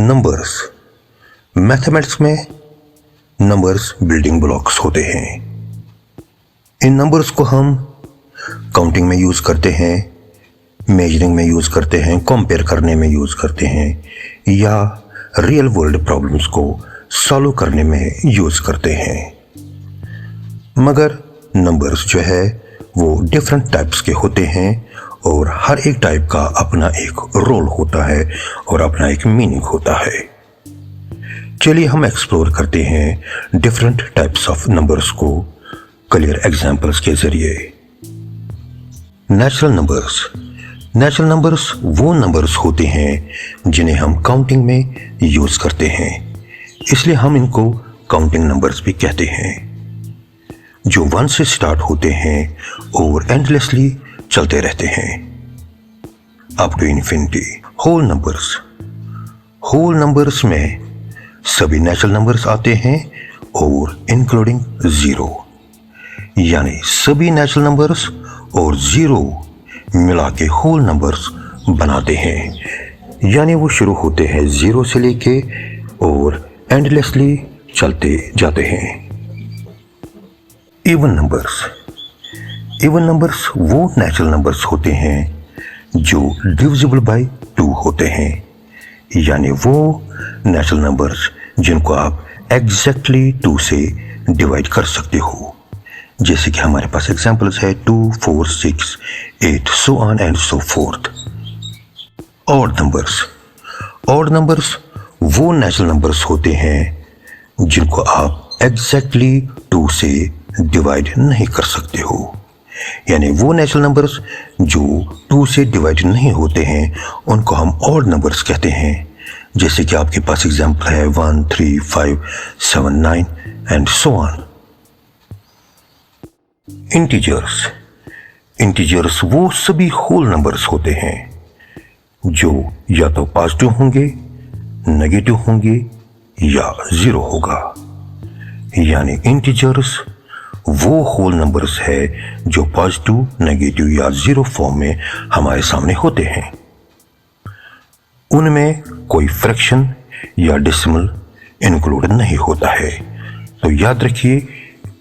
Numbers. Mathematics में numbers building blocks होते हैं। इन नंबर्स को हम काउंटिंग में यूज़ करते हैं, मेजरिंग में यूज़ करते हैं, कंपेयर करने में यूज़ करते हैं या रियल वर्ल्ड प्रॉब्लम्स को सॉल्व करने में यूज़ करते हैं। मगर नंबर्स जो है वो डिफरेंट टाइप्स के होते हैं और हर एक टाइप का अपना एक रोल होता है और अपना एक मीनिंग होता है। चलिए हम एक्सप्लोर करते हैं डिफरेंट टाइप्स ऑफ नंबर्स को क्लियर एग्जांपल्स के जरिए। Natural numbers. नेचुरल नंबर्स वो नंबर्स होते हैं जिन्हें हम काउंटिंग में यूज़ करते हैं, इसलिए हम इनको काउंटिंग नंबर्स भी कहते हैं, जो 1 से स्टार्ट होते हैं और एंडलेसली चलते रहते हैं up to infinity. Whole numbers. Whole numbers में सभी नेचुरल नंबर्स आते हैं और इंक्लूडिंग जीरो, यानी सभी नेचुरल नंबर्स और जीरो मिला के होल नंबर्स बनाते हैं, यानी वो शुरू होते हैं जीरो से लेके और एंडलेसली चलते जाते हैं। Even numbers. इवन नंबर्स वो नेचुरल नंबर्स होते हैं जो डिविजिबल बाय 2 होते हैं, यानी वो नेचुरल नंबर्स जिनको आप एग्जैक्टली 2 से डिवाइड कर सकते हो। जैसे कि हमारे पास एग्जांपल्स है 2, 4, 6, 8, so on and so forth। Odd numbers. Odd numbers वो नेचुरल नंबर्स होते हैं जिनको आप एग्जैक्टली 2 से डिवाइड नहीं कर सकते हो, यानी वो नेचुरल नंबर्स जो 2 से डिवाइड नहीं होते हैं उनको हम ऑड नंबर्स कहते हैं। जैसे कि आपके पास एग्जांपल है 1, 3, 5, 7, 9 and so on. Integers. Integers वो सभी होल नंबर्स होते हैं जो या तो पॉजिटिव होंगे, नेगेटिव होंगे या जीरो होगा, यानी इंटीजर्स वो होल नंबर्स है जो पॉजिटिव, नेगेटिव या जीरो फॉर्म में हमारे सामने होते हैं। उनमें कोई फ्रैक्शन या डेसिमल इंक्लूड नहीं होता है, तो याद रखिए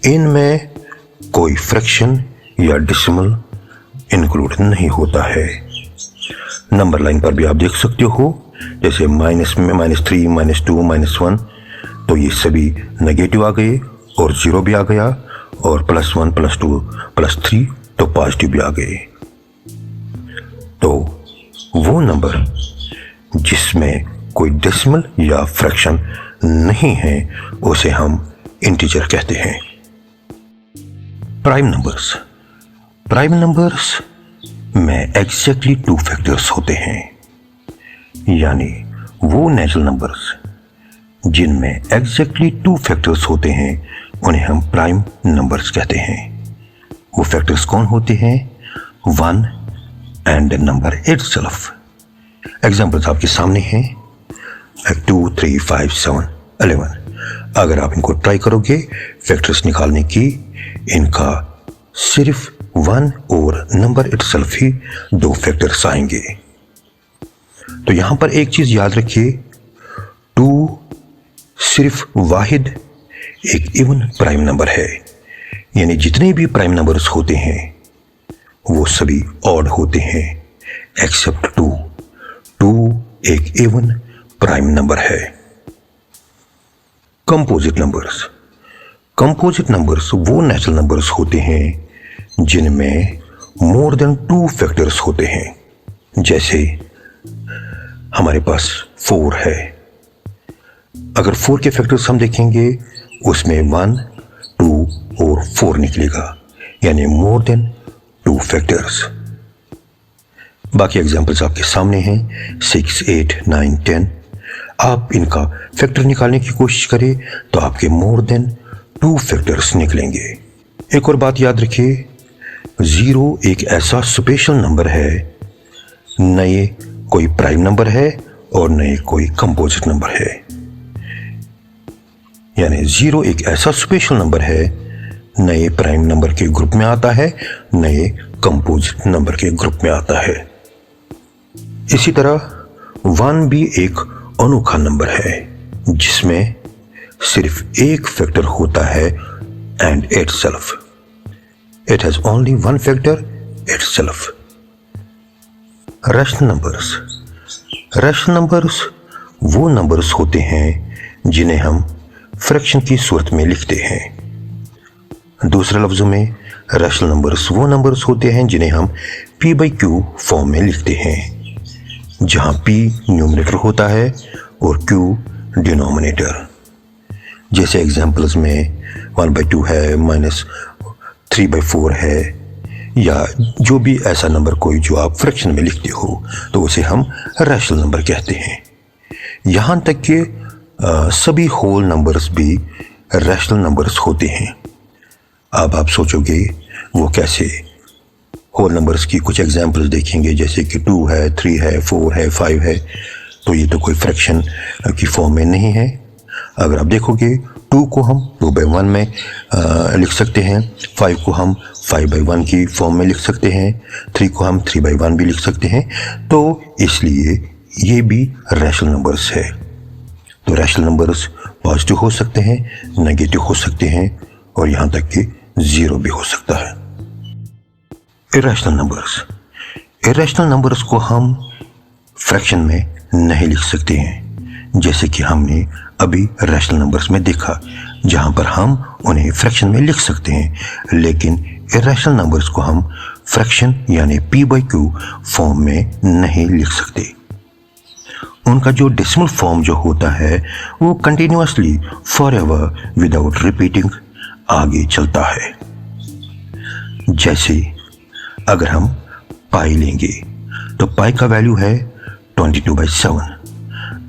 इनमें कोई फ्रैक्शन या डेसिमल इंक्लूड नहीं होता है। नंबर लाइन पर भी आप देख सकते हो, जैसे माइनस में -3, -2, -1, तो ये सभी नेगेटिव आ गए और जीरो भी आ गया, और +1, +2, +3 तो पॉजिटिव भी आ गए। तो वो नंबर जिसमें कोई डेसिमल या फ्रैक्शन नहीं है उसे हम इंटीजर कहते हैं। Prime numbers. प्राइम नंबर्स में एग्जैक्टली 2 फैक्टर्स होते हैं, यानी वो नेचुरल नंबर्स जिनमें एग्जैक्टली 2 फैक्टर्स होते हैं उन्हें हम प्राइम नंबर्स कहते हैं। वो फैक्टर्स कौन होते हैं? 1 एंड नंबर इटसेल्फ। एग्जांपल्स आपके सामने हैं 2, 3, 5, 7, 11। अगर आप इनको ट्राई करोगे फैक्टर्स निकालने की, इनका सिर्फ 1 और नंबर इटसेल्फ ही 2 फैक्टर्स आएंगे। तो यहां पर एक चीज याद रखिए, 2 सिर्फ वाहिद एक इवन प्राइम नंबर है, यानी जितने भी प्राइम नंबर्स होते हैं वो सभी ऑड होते हैं एक्सेप्ट 2। 2 एक इवन प्राइम नंबर है। Composite numbers. कंपोजिट नंबर्स वो नेचुरल नंबर्स होते हैं जिनमें मोर देन 2 फैक्टर्स होते हैं। जैसे हमारे पास 4 है, अगर 4 के फैक्टर्स हम देखेंगे उसमें 1, 2 और 4 निकलेगा, यानी मोर देन 2 फैक्टर्स। बाकी एग्जांपल्स आपके सामने हैं 6, 8, 9, 10। आप इनका फैक्टर निकालने की कोशिश करें तो आपके मोर देन 2 फैक्टर्स निकलेंगे। एक और बात याद रखिए, 0 एक ऐसा स्पेशल नंबर है, न ये कोई प्राइम नंबर है और न ये कोई कंपोजिट नंबर है, यानी 0 एक ऐसा स्पेशल नंबर है, न ये प्राइम नंबर के ग्रुप में आता है न ये कंपोजिट नंबर के ग्रुप में आता है। इसी तरह 1 भी एक अनोखा नंबर है जिसमें सिर्फ एक फैक्टर होता है and itself. It has only one factor, itself. Rational numbers. Rational numbers वो नंबर्स होते हैं जिन्हें हम फ्रैक्शन की सूरत में लिखते हैं। दूसरे लफ्जों में रैशनल नंबर्स वो नंबर्स होते हैं जिन्हें हम p/q फॉर्म में लिखते हैं, जहां p न्यूमरेटर होता है और q डिनोमिनेटर। जैसे एग्जांपल्स में 1/2 है, -3/4 है, या जो भी ऐसा नंबर कोई जो आप फ्रैक्शन में लिखते हो तो उसे हम रैशनल नंबर कहते हैं। यहाँ तक कि सभी होल नंबर्स भी रैशनल नंबर्स होते हैं। अब आप सोचोगे वो कैसे? होल नंबर्स की कुछ एग्जांपल्स देखेंगे, जैसे कि 2 है, 3 है, 4 है, 5 है। तो ये तो कोई फ्रैक्शन की फॉर्म में नहीं है। अगर आप देखोगे 2 को हम 2/1 में लिख सकते हैं, 5 को हम 5/1 की फॉर्म में लिख सकते हैं, 3 को हम 3/1 भी लिख सकते हैं। तो इसलिए ये भी रैशनल नंबर्स है। तो रैशनल नंबर्स पॉजिटिव हो सकते हैं, नेगेटिव हो सकते हैं, और यहाँ तक कि 0 भी हो सकता है। Irrational numbers. इरेशनल नंबर्स को हम फ्रैक्शन में नहीं लिख सकते हैं, जैसे कि हमने अभी रैशनल नंबर्स में देखा, जहाँ पर हम उन्हें फ्रैक्शन में लिख सकते हैं, लेकिन इरेशनल नंबर्स को हम फ्रैक्शन यानी p/q फॉर्म में नहीं लिख सकते। उनका जो डेसिमल फॉर्म जो होता है वो कंटिन्यूअसली फॉरएवर विदाउट रिपीटिंग आगे चलता है। जैसे अगर हम पाई लेंगे तो पाई का वैल्यू है 22/7।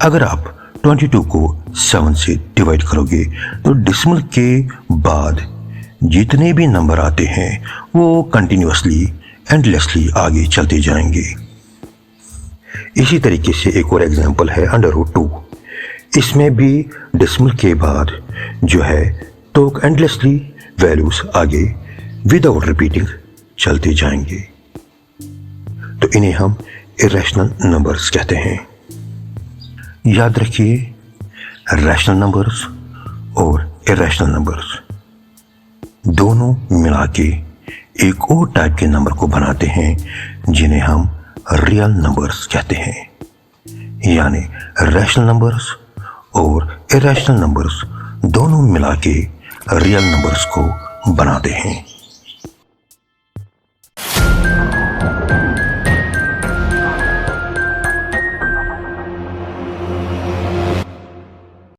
अगर आप 22 को 7 से डिवाइड करोगे तो डेसिमल के बाद जितने भी नंबर आते हैं वो कंटिन्यूअसली एंडलेसली आगे चलते जाएंगे। इसी तरीके से एक और एग्जांपल है √2। इसमें भी डेसिमल के बाद जो है तो एंडलेसली वैल्यूज आगे विदाउट रिपीटिंग चलते जाएंगे। तो इन्हें हम इरेशनल नंबर्स कहते हैं। याद रखिए, रैशनल नंबर्स और इरेशनल नंबर्स दोनों मिला के एक और टाइप के नंबर को बनाते हैं जिन्हें हम रियल नंबर्स कहते हैं। यानी रैशनल नंबर्स और इरेशनल नंबर्स दोनों मिला के रियल नंबर्स को बनाते हैं।